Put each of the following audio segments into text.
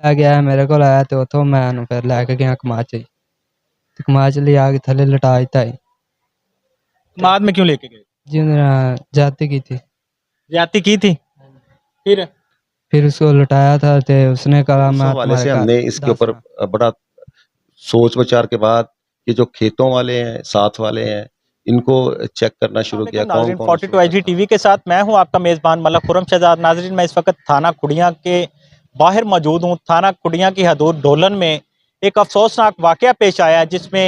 ਲੈ ਗਿਆ ਮੇਰੇ ਕੋਲ ਆਇਆ ਤੇ ਉੱਥੋਂ ਮੈਂ ਉਹਨੂੰ ਫਿਰ ਲੈ ਕੇ ਗਿਆ ਕਮਾਦ 'ਚ ਤੇ ਕਮਾਦ 'ਚ ਲਿਆ ਕੇ ਥੱਲੇ ਲਟਾ ਦਿੱਤਾ ਸੀ। कमाद में क्यों लेके गए? जी ਉਹਨੇ जाती की थी। ज्यादती की थी। फिर फिर उसको लुटाया था तो उसने कहा उस मैं हवाले तुम्हारे से घर हमने इसके दास ऊपर रहा। बड़ा सोच विचार के बाद ये जो खेतों वाले हैं, साथ वाले हैं, इनको चेक करना शुरू किया। कौन नाजरीन कौन 42 IG टीवी के साथ मैं हूं आपका मेज़बान मलक खुरम शहजाद। नाजरीन मैं इस वक्त थाना कुड़ियाँ के बाहर मौजूद हूं। थाना कुड़ियाँ की हदूद डोलन में एक अफसोसनाक वाक़या पेश आया जिसमें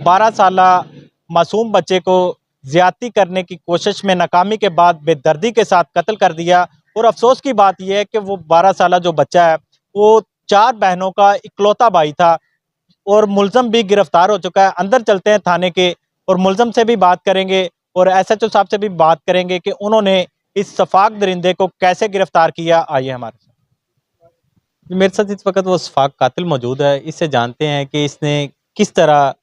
12 साला मासूम बच्चे को ज़्यादती करने की कोशिश में नाकामी के बाद बेदर्दी के साथ कत्ल कर दिया। और अफसोस की बात यह है कि वो 12 साला जो बच्चा है वो 4 बहनों का इकलौता भाई था और मुलज़म भी गिरफ्तार हो चुका है। अंदर चलते हैं थाने के और मुलज़म से भी बात करेंगे और SHO साहब से भी बात करेंगे कि उन्होंने इस शफाक दरिंदे को कैसे गिरफ्तार किया। आइए हमारे साथ। मेरे साथ इस वक्त वो शफाक कातिल मौजूद है। इससे जानते हैं कि इसने किस तरह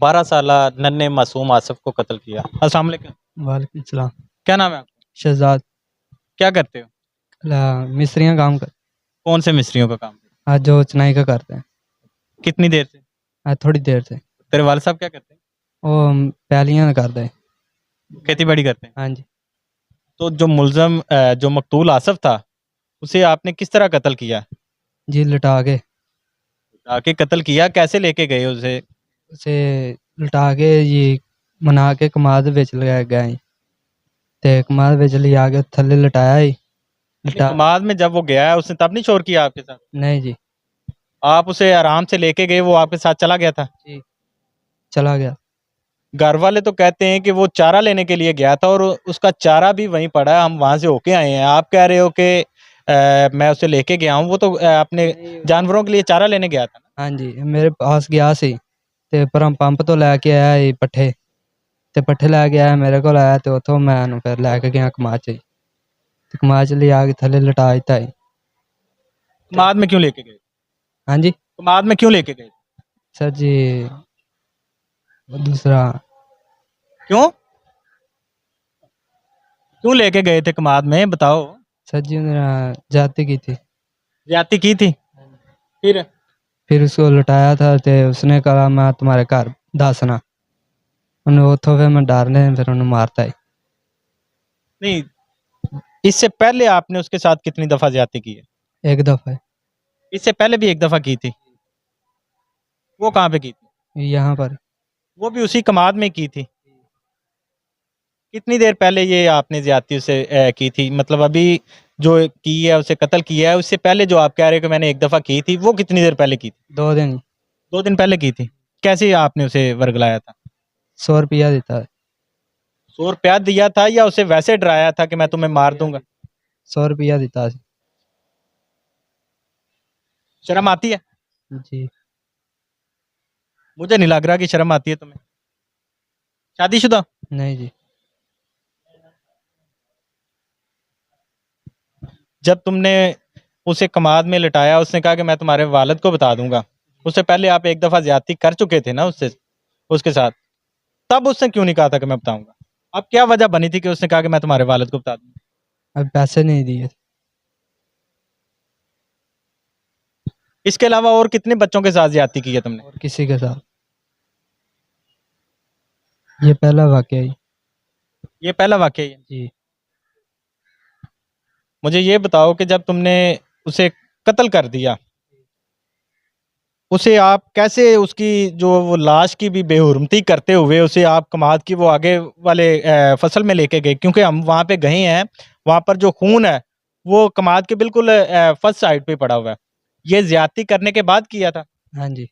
12 साला नन्हे मासूम आसिफ को कत्ल किया। अस्सलाम वालेकुम। वालेकुम सलाम। क्या नाम है आपका? शहजाद। क्या करते हो? मिस्त्रियाँ काम कर। कौन से मिस्त्रियों का काम करते आज जो चुनाई का करते हैं। हो? कितनी देर से? आज थोड़ी देर से। तेरे वालिद साहब क्या करते हैं? वो पहलियाँ करते हैं। खेती बाड़ी करते हैं। हाँ जी। तो जो मुलज़म जो मकतूल आसिफ था उसे आपने किस तरह कत्ल किया? जी लुटा के। आके कत्ल किया, कैसे लेके गए उसे? उसे लुटा के ये मना के कमाद बेच लगा गए ते कमाद बेच लिया के थल्ले लटाया ही लटा। कमाद में जब वो गया है उसने तब नहीं शोर किया आपके साथ? नहीं जी। आप उसे आराम से लेके गए, वो आपके साथ चला गया था? जी चला गया। घर वाले तो कहते हैं कि वो चारा लेने के लिए गया था और उसका चारा भी वहीं पड़ा है, हम वहां से होके आए हैं। आप कह रहे हो कि मैं उसे लेके गया हूँ, वो तो अपने जानवरों के लिए चारा लेने गया था ना? हाँ जी मेरे पास गया सी ते पर हम पंप तो लैके आया ही पट्ठे ते पट्ठे लैके आया मेरे को आया तो उतों मैं ਉਹਨੂੰ ਫਿਰ ਲੈ ਕੇ ਗਿਆ ਕਮਾਦ 'ਚ ਤੇ ਕਮਾਦ 'ਚ ਲਿਆ ਕੇ ਥੱਲੇ ਲਟਾ ਦਿੱਤਾ ਸੀ। कमाद में क्यों लेके गए? हाँ जी कमाद में क्यों लेके गए? सर जी दूसरा क्यों क्यों लेके गए थे कमाद में, बताओ। सर जी मेरा जाती की थी। ज्यादती की थी। फिर उसको लुटाया था तो उसने कहा मैं तुम्हारे घर दासना उन्हें उतो फिर मैं डरने फिर उन्हें मारता है। नहीं, इससे पहले आपने उसके साथ कितनी दफा ज्यादती की है? एक दफा। इससे पहले भी एक दफा की थी। वो कहाँ पे की थी? यहाँ पर। वो भी उसी कमाद में की थी। कितनी देर पहले ये आपने ज्यादती उसे की थी? मतलब अभी जो की है, उसे कत्ल किया है, उससे पहले जो आप कह रहे हो कि मैंने एक दफा की थी, वो कितनी देर पहले की थी? 2 दिन। 2 दिन पहले की थी। कैसे आपने उसे वर्गलाया था? 100 रुपया देता है। 100 रुपया दिया था या उसे वैसे डराया था कि मैं तुम्हें मार दूंगा? 100 रुपया देता है। शर्म आती है? जी मुझे नहीं लग रहा कि शर्म आती है तुम्हें। शादीशुदा? नहीं जी। जब तुमने उसे कमाद में लटाया, उसने कहा कि मैं तुम्हारे वालिद को बता दूंगा। उससे पहले आप एक दफा ज्यादती कर चुके थे ना उसके साथ, तब उसने क्यों नहीं कहा था कि मैं बताऊंगा? अब क्या वजह बनी थी कि उसने कहा कि मैं तुम्हारे वालिद को बता दूंगा? अब पैसे नहीं दिए। इसके अलावा और कितने बच्चों के साथ ज्यादती की है तुमने? और किसी के साथ। ये पहला वाकया ही। ये पहला वाकया है। जी मुझे ये बताओ कि जब तुमने उसे कत्ल कर दिया, उसे आप कैसे, उसकी जो वो लाश की भी बेहुरमती करते हुए उसे आप कमाद की वो आगे वाले फसल में लेके गए? क्योंकि हम वहां पे गए हैं, वहां पर जो खून है वो कमाद के बिल्कुल फर्स्ट साइड पे पड़ा हुआ है। ये ज्यादती करने के बाद किया था? हाँ जी।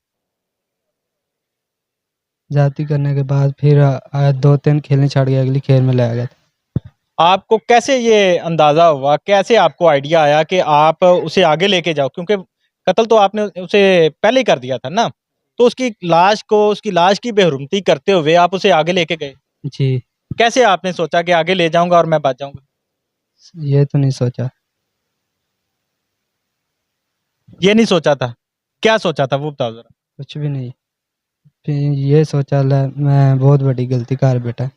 जाती करने के बाद फिर 2-3 खेलने छड़ गया, अगली खेल में ले गया था। आपको कैसे ये अंदाजा हुआ, कैसे आपको आइडिया आया कि आप उसे आगे लेके जाओ? क्योंकि कत्ल तो आपने उसे पहले ही कर दिया था ना, तो उसकी लाश की बेहुरमती करते हुए आप उसे आगे लेके गए। जी कैसे आपने सोचा कि आगे ले जाऊंगा और मैं बच जाऊंगा? ये तो नहीं सोचा। ये नहीं सोचा था? क्या सोचा था वो बताओ जरा। कुछ भी नहीं। फिर ये सोचा मैं बहुत बड़ी गलती कर बैठा।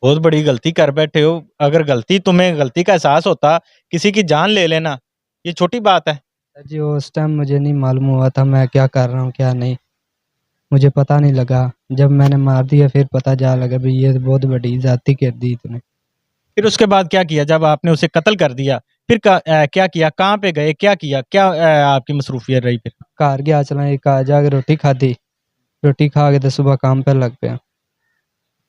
बहुत बड़ी गलती कर बैठे हो। अगर तुम्हें गलती का एहसास होता, किसी की जान ले लेना ये छोटी बात है? जी उस टाइम मुझे नहीं मालूम हुआ था मैं क्या कर रहा हूँ क्या नहीं, मुझे पता नहीं लगा। जब मैंने मार दिया फिर पता जा लगा भाई ये तो बहुत बड़ी ज्यादती कर दी तूने। फिर उसके बाद क्या किया जब आपने उसे कत्ल कर दिया? फिर क्या किया, कहाँ पे गए, क्या किया, क्या आपकी मसरूफियत रही फिर? घर गया चला एक जाके रोटी खाधी, रोटी खा के तो सुबह काम पे लग गया।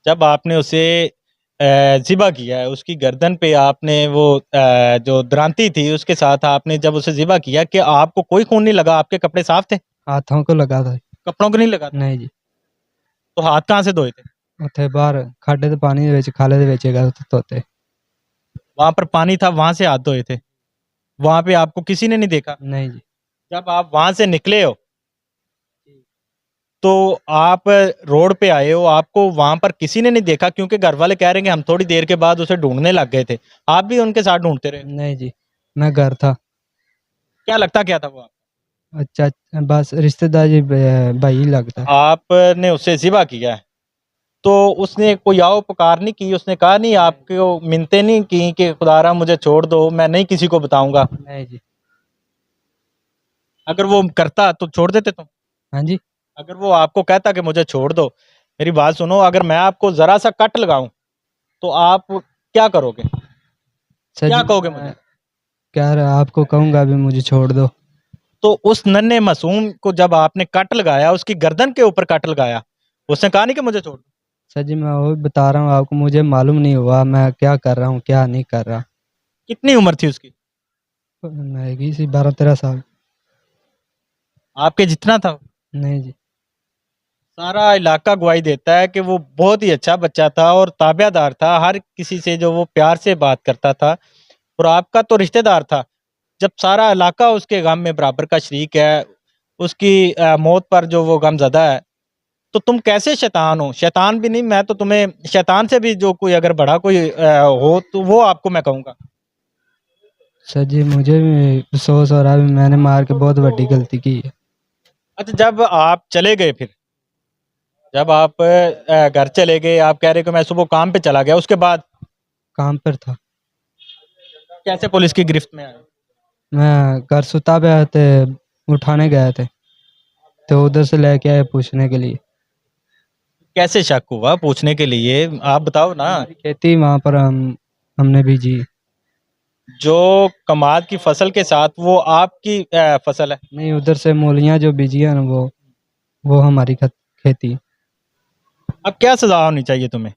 जब आपने उसे ज़िबा किया है, उसकी गर्दन पे आपने वो जो दरांती थी उसके साथ आपने जब उसे ज़िबा किया, कि आपको कोई खून नहीं लगा, आपके कपड़े साफ थे? हाथों को लगा था। कपड़ों को नहीं लगा था? नहीं जी, तो हाथ कहाँ से धोए थे? ਉੱਥੇ ਬਾਹਰ ਖਾਡੇ ਦੇ ਪਾਣੀ ਦੇ ਵਿੱਚ ਖਾਲੇ ਦੇ ਵਿੱਚ ਹੈਗਾ ਉੱਥੇ ਧੋਤੇ। वहां पर पानी था, वहां से हाथ धोए थे? वहां पे आपको किसी ने नहीं देखा? नहीं जी। जब आप वहां से निकले हो तो आप रोड पे आए हो, आपको वहां पर किसी ने नहीं देखा? क्योंकि घर वाले कह रहे हैं कि हम थोड़ी देर के बाद उसे ढूंढने लग गए थे, आप भी उनके साथ ढूंढते रहे? नहीं जी, मैं घर था। क्या लगता क्या था वो आपको? अच्छा, बस रिश्तेदार जी भाई लगता है। आपने उसे ज़िबा किया है, तो उसने कोई आओ पुकार नहीं की? उसने कहा नहीं, आपको मिन्नतें नहीं की कि खुदारा मुझे छोड़ दो, मैं नहीं किसी को बताऊंगा? नहीं जी। अगर वो करता तो छोड़ देते तुम? हाँ जी। अगर वो आपको कहता कि मुझे छोड़ दो, मेरी बात सुनो, अगर मैं आपको जरा सा कट लगाऊं तो आप क्या करोगे, सर क्या जी कहोगे मैं मुझे? क्या रहा आपको कहूँगा अभी मुझे छोड़ दो। तो उस नन्हे मासूम को जब आपने कट लगाया, उसकी गर्दन के ऊपर कट लगाया, उसने कहा नहीं कि मुझे छोड़ दो? सर जी मैं वही बता रहा हूँ आपको, मुझे मालूम नहीं हुआ मैं क्या कर रहा हूँ क्या नहीं कर रहा। कितनी उम्र थी उसकी? मैगी सी 12-13 साल। आपके जितना था? नहीं जी। सारा इलाका गवाही देता है कि वो बहुत ही अच्छा बच्चा था और ताबेदार था, हर किसी से जो वो प्यार से बात करता था, और आपका तो रिश्तेदार था। जब सारा इलाका उसके गम में बराबर का शरीक है, उसकी मौत पर जो वो गमज़दा है, तो तुम कैसे शैतान हो? शैतान भी नहीं, मैं तो तुम्हें शैतान से भी जो कोई अगर बड़ा कोई हो तो वो आपको मैं कहूँगा। सर जी मुझे भी अफसोस हो रहा है, मैंने मार के बहुत बड़ी गलती की है। अच्छा, जब आप चले गए फिर, जब आप घर चले गए, आप कह रहे कि मैं सुबह काम पे चला गया, उसके बाद काम पर था। कैसे पुलिस की गिरफ्त में आए? मैं घर सुता पे थे, उठाने गए थे तो उधर से लेके आए पूछने के लिए। कैसे शक हुआ पूछने के लिए, आप बताओ ना? हमारी खेती वहाँ पर हमने बीजी। जो कमाद की फसल के साथ वो आपकी फसल है? नहीं उधर से मूलियाँ जो बीजी है ना वो हमारी खेती। अब क्या सजा होनी चाहिए तुम्हें?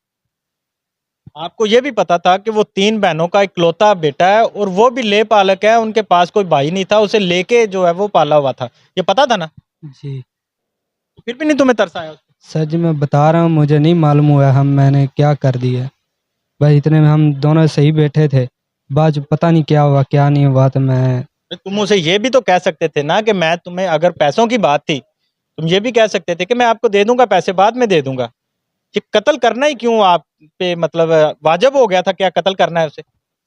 आपको ये भी पता था कि वो 3 बहनों का इकलौता बेटा है और वो भी ले पालक है, उनके पास कोई भाई नहीं था, उसे लेके जो है वो पाला हुआ था, ये पता था ना? जी फिर भी नहीं तुम्हें तरस आया? सर जी मैं बता रहा हूँ मुझे नहीं मालूम हुआ मैंने क्या कर दिया। भाई इतने में हम दोनों सही बैठे थे, बाद में पता नहीं क्या हुआ क्या नहीं हुआ तो मैं। तुम उसे ये भी तो कह सकते थे ना कि मैं तुम्हें, अगर पैसों की बात थी, तुम ये भी कह सकते थे कि मैं आपको दे दूंगा, पैसे बाद में दे दूंगा। कि कत्ल करना ही क्यों आप पे, मतलब वाजिब हो गया था क्या कत्ल करना है उसे?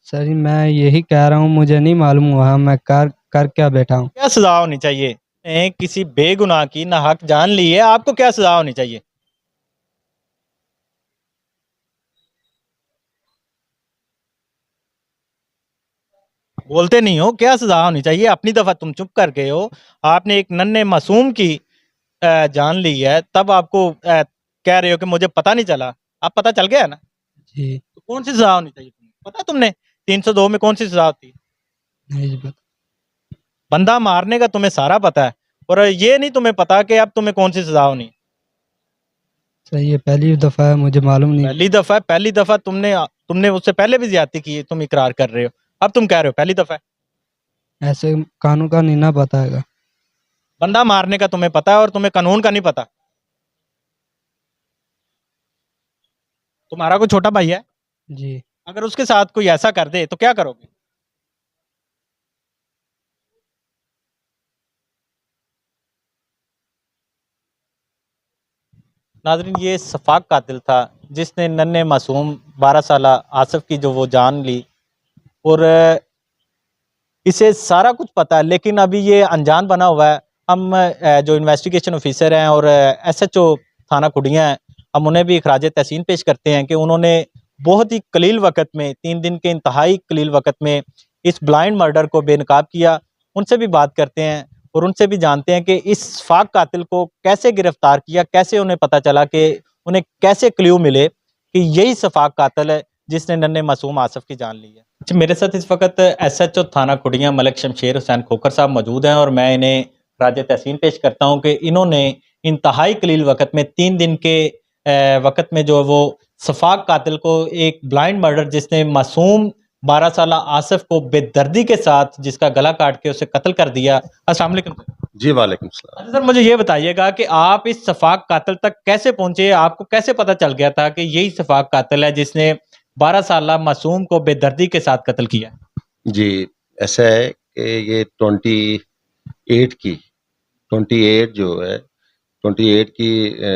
सर जी मैं यही कह रहा हूँ मुझे नहीं मालूम हुआ मैं कर कर क्या बैठा हूँ। क्या सजा होनी चाहिए? किसी बेगुनाह की ना हक जान ली है, आपको क्या सजा होनी चाहिए? बोलते नहीं हो, क्या सजा होनी चाहिए? अपनी दफा तुम चुप कर गए हो, आपने एक नन्हे मासूम की जान ली है, तब आपको कह रहे हो कि मुझे पता नहीं चला। अब पता चल गया ना? जी तो कौन सी सजा होनी चाहिए तुम्हें, पता तुमने 302 में कौन सी सजा होती है? नहीं जी बता। बंदा मारने का तुम्हें सारा पता है, और ये नहीं तुम्हें पता कि अब तुम्हें कौन सी सजा होनी है। सही है पहली दफ़ा है मुझे मालूम नहीं। पहली दफा तुमने तुमने उससे पहले भी ज्यादती की है, तुम इकरार कर रहे हो, अब तुम कह रहे हो पहली दफा है। ऐसे कानून का नहीं ना पता है। बंदा मारने का तुम्हें पता है और तुम्हें कानून का नहीं पता। तुम्हारा कोई छोटा भाई है, जी अगर उसके साथ कोई ऐसा कर दे तो क्या करोगे? नाजरीन, ये सफाक कातिल था जिसने नन्हे मासूम 12 साल आसिफ की जो वो जान ली, और इसे सारा कुछ पता है, लेकिन अभी ये अनजान बना हुआ है। हम जो इन्वेस्टिगेशन ऑफिसर हैं और एसएचओ थाना कुड़ियाँ हैं, हम उन्हें भी खराज तहसीन पेश करते हैं कि उन्होंने बहुत ही कलील वक्त में, 3 दिन के इंतहाई कलील वक्त में इस ब्लाइंड मर्डर को बेनकाब किया, उनसे भी बात करते हैं और उनसे भी जानते हैं कि इस शफाक कातिल को कैसे गिरफ्तार किया, कैसे उन्हें पता चला, कि उन्हें कैसे क्ल्यू मिले कि यही शफाक कातिल है जिसने नन्हे मासूम आसिफ की जान ली है। अच्छा, मेरे साथ इस वक्त SHO थाना खुड़िया मलिक शमशेर हुसैन खोखर साहब मौजूद हैं और मैं इन्हें राज तहसीन पेश करता हूँ कि इन्होंने इंतहाई कलील वक्त में 3 दिन के वक्त में जो वो शफाक कातिल को एक ब्लाइंड मर्डर जिसने मासूम 12 साल आसिफ को बेदर्दी के साथ जिसका गला काट के उसे कत्ल कर दिया। अस्सलाम वालेकुम सर। जी वालेकुम सलाम। अच्छा सर, मुझे ये बताइएगा कि आप इस शफाक कातिल तक कैसे पहुंचे, आपको कैसे पता चल गया था कि यही शफाक कातिल है जिसने 12 साल मासूम को बेदर्दी के साथ कत्ल किया? जी, ऐसा है कि ये 28 जो है 28 की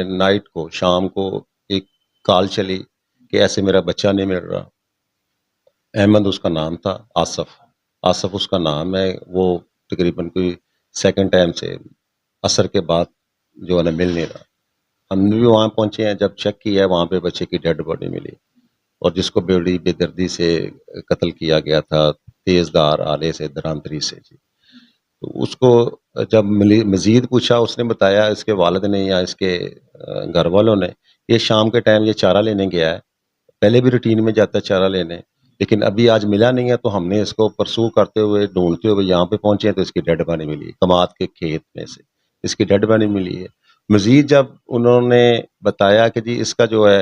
नाइट को, शाम को एक कॉल चली कि ऐसे मेरा बच्चा नहीं मिल रहा। अहमद उसका नाम था, आसिफ उसका नाम है। वो तकरीबन कोई सेकंड टाइम से असर के बाद जो है ना मिल नहीं रहा। हम भी वहाँ पहुँचे हैं, जब चेक किया है वहाँ पे बच्चे की डेड बॉडी मिली और जिसको बड़ी बेदर्दी से कत्ल किया गया था, तेज़धार आले से, धरातरी से जी। तो उसको जब मज़ीद पूछा, उसने बताया, इसके वालिद ने या इसके घर वालों ने, ये शाम के टाइम ये चारा लेने गया है। पहले भी रूटीन में जाता है चारा लेने, लेकिन अभी आज मिला नहीं है, तो हमने इसको परसू करते हुए, ढूंढते हुए यहाँ पे पहुंचे हैं, तो इसकी डेड बॉडी मिली कमाद के खेत में से, इसकी डेड बॉडी मिली है। मजीद जब उन्होंने बताया कि जी इसका जो है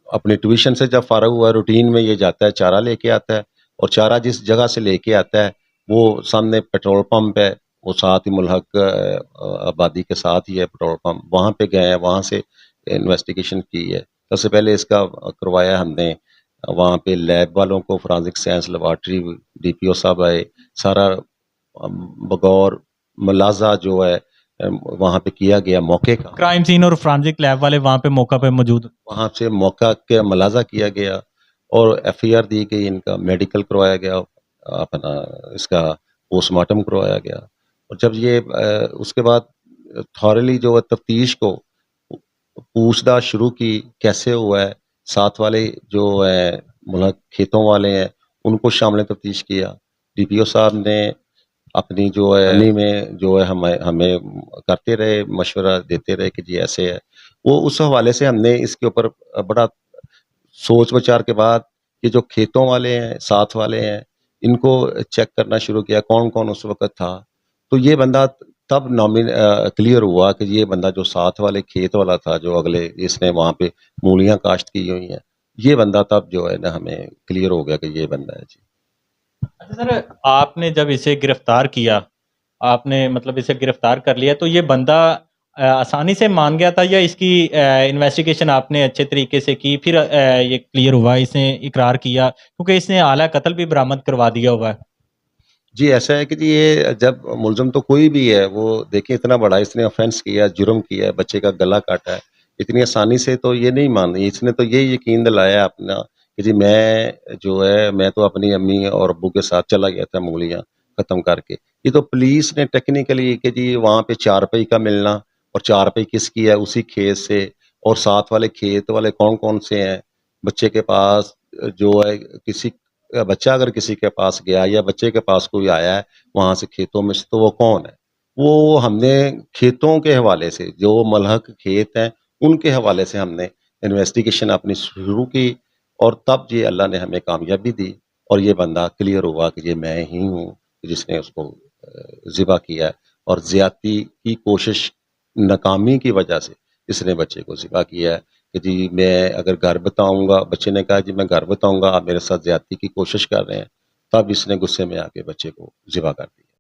अपने ट्यूशन से जब फारग हुआ, रूटीन में ये जाता है चारा लेके आता है, और चारा जिस जगह से लेके आता है वो सामने पेट्रोल पंप है, वो साथ ही मुल्हक आबादी के साथ ही है पेट्रोल पंप। वहाँ पे गए हैं, वहाँ से इन्वेस्टिगेशन की है। सबसे पहले इसका करवाया हमने, वहाँ पे लैब वालों को, फोरेंसिक साइंस लेबॉर्ट्री, DPO साहब आए, सारा बगौर मुलाजा जो है वहाँ पे किया गया मौके का। क्राइम सीन और फोरेंसिक लैब वाले वहाँ पे मौका पे मौजूद, वहाँ से मौका के मुलाजा किया गया और FIR दी गई, इनका मेडिकल करवाया गया, अपना इसका पोस्टमार्टम करवाया गया। और जब ये उसके बाद थॉरली जो है तफ्तीश को पूछताछ शुरू की, कैसे हुआ है, साथ वाले जो है मतलब खेतों वाले हैं उनको शामिल तफ्तीश किया। DPO साहब ने अपनी जो है में जो है हमें करते रहे, मशवरा देते रहे कि जी ऐसे है। वो उस हवाले से हमने इसके ऊपर बड़ा सोच विचार के बाद ये जो खेतों वाले हैं, साथ वाले हैं, इनको चेक करना शुरू किया कौन कौन उस वक्त था। तो ये बंदा तब क्लियर हुआ कि ये बंदा जो साथ वाले खेत वाला था, जो अगले इसने वहाँ पे मूलियाँ काश्त की हुई हैं, ये बंदा तब जो है ना हमें क्लियर हो गया कि ये बंदा है जी। अच्छा सर, आपने जब इसे गिरफ्तार किया, आपने मतलब इसे गिरफ्तार कर लिया, तो ये बंदा आसानी से मान गया था या इसकी इन्वेस्टिगेशन आपने अच्छे तरीके से की, फिर ये क्लियर हुआ, इसने इकरार किया, क्योंकि इसने आला कत्ल भी बरामद करवा दिया हुआ है? जी, ऐसा है कि जी ये जब मुलज़िम तो कोई भी है, वो देखिए इतना बड़ा इसने ऑफ़ेंस किया, जुर्म किया है, बच्चे का गला काटा है, इतनी आसानी से तो ये नहीं मान, इसने तो ये यकीन दिलाया अपना कि जी मैं जो है, मैं तो अपनी अम्मी और अब्बू के साथ चला गया था मूलियाँ ख़त्म करके। ये तो पुलिस ने टेक्निकली कि जी वहाँ पे 4 रुपए का मिलना, और 4 रुपए किसकी है, उसी खेत से, और साथ वाले खेत वाले कौन-कौन से हैं, बच्चे के पास जो है किसी बच्चा अगर किसी के पास गया या बच्चे के पास कोई आया है वहाँ से खेतों में से, तो वो कौन है? वो हमने खेतों के हवाले से, जो मलहक खेत हैं, उनके हवाले से हमने इन्वेस्टिगेशन अपनी शुरू की, और तब ये अल्लाह ने हमें कामयाबी दी और ये बंदा क्लियर हुआ कि ये मैं ही हूँ जिसने उसको ज़िबा किया है, और ज़्यादती की कोशिश नाकामी की वजह से इसने बच्चे को ज़िबा किया है कि जी मैं अगर घर बताऊँगा, बच्चे ने कहा जी मैं घर बताऊँगा, आप मेरे साथ ज़्यादती की कोशिश कर रहे हैं, तब इसने गुस्से में आके बच्चे को ज़िबा कर दिया।